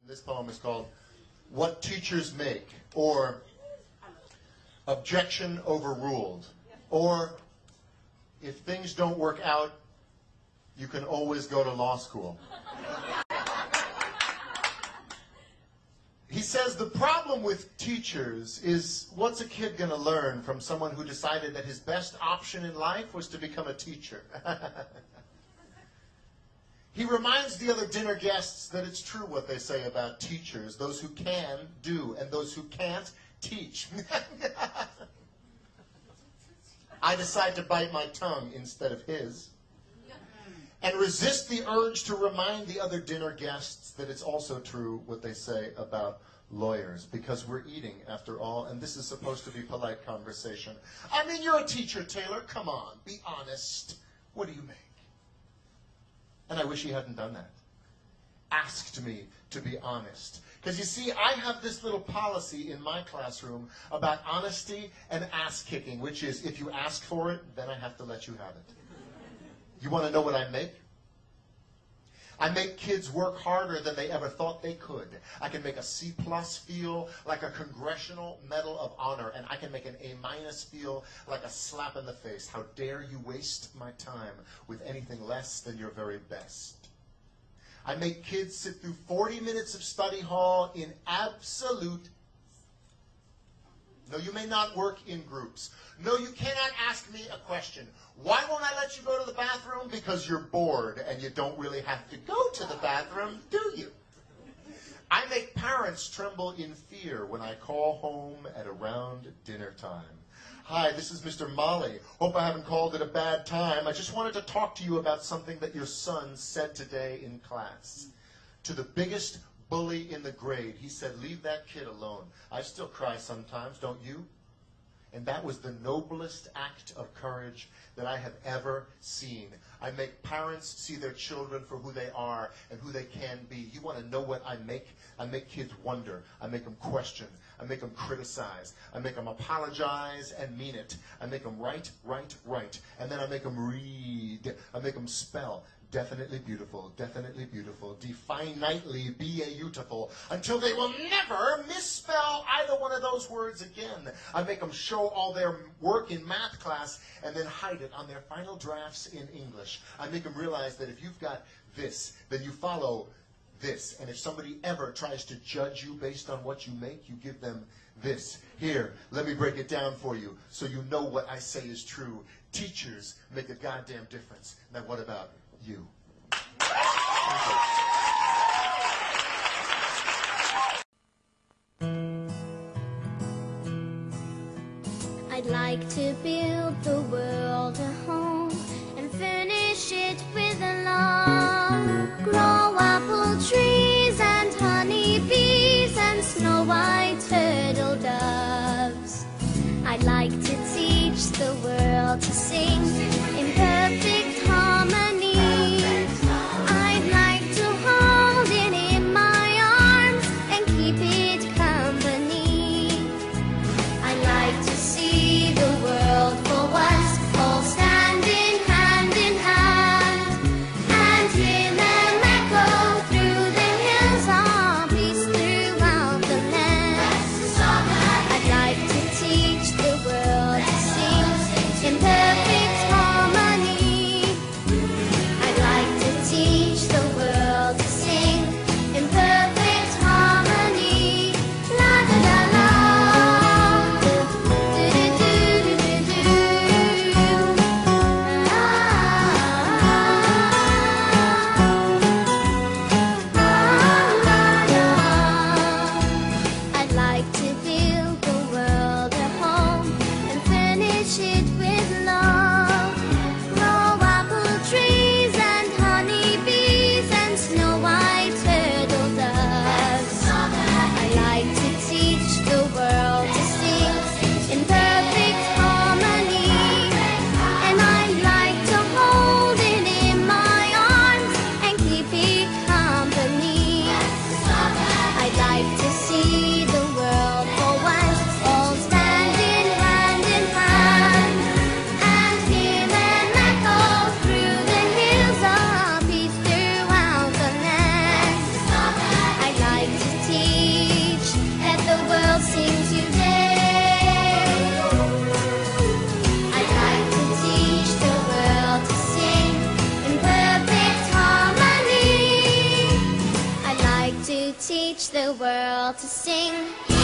This poem is called What Teachers Make, or Objection Overruled, or If Things Don't Work Out, You Can Always Go to Law School. He says the problem with teachers is, what's a kid going to learn from someone who decided that his best option in life was to become a teacher? He reminds the other dinner guests that it's true what they say about teachers, those who can do and those who can't teach. I decide to bite my tongue instead of his and resist the urge to remind the other dinner guests that it's also true what they say about lawyers, because we're eating after all, and this is supposed to be polite conversation. I mean, you're a teacher, Taylor. Come on, be honest. What do you make? And I wish he hadn't done that. Asked me to be honest. Because you see, I have this little policy in my classroom about honesty and ass-kicking, which is, if you ask for it, then I have to let you have it. You want to know what I make? I make kids work harder than they ever thought they could. I can make a C+ feel like a Congressional Medal of Honor, and I can make an A- feel like a slap in the face. How dare you waste my time with anything less than your very best? I make kids sit through 40 minutes of study hall in absolute... No, you may not work in groups. No, you cannot ask me a question. Why won't I let you go to the bathroom? Because you're bored and you don't really have to go to the bathroom, do you? I make parents tremble in fear when I call home at around dinner time. Hi, this is Mr. Molly. Hope I haven't called at a bad time. I just wanted to talk to you about something that your son said today in class. To the biggest bully in the grade, he said, leave that kid alone. I still cry sometimes, don't you? And that was the noblest act of courage that I have ever seen. I make parents see their children for who they are and who they can be. You want to know what I make? I make kids wonder. I make them question. I make them criticize. I make them apologize and mean it. I make them write. And then I make them read. I make them spell. Definitely beautiful, definitely beautiful, until they will never misspell either one of those words again. I make them show all their work in math class and then hide it on their final drafts in English. I make them realize that if you've got this, then you follow this. And if somebody ever tries to judge you based on what you make, you give them this. Here, let me break it down for you so you know what I say is true. Teachers make a goddamn difference. Now what about you? I'd like to build the world a home and furnish it with a lawn. Grow apple trees and honey bees and snow white turtle doves. I'd like to teach the world to sing in perfect harmony. I'd like to hold it in my arms and keep it company. I'd like to see the world for once, all standing hand in hand, and hear them echo through the hills of peace throughout the land. I'd like to teach the world to sing in perfect harmony. the world to sing.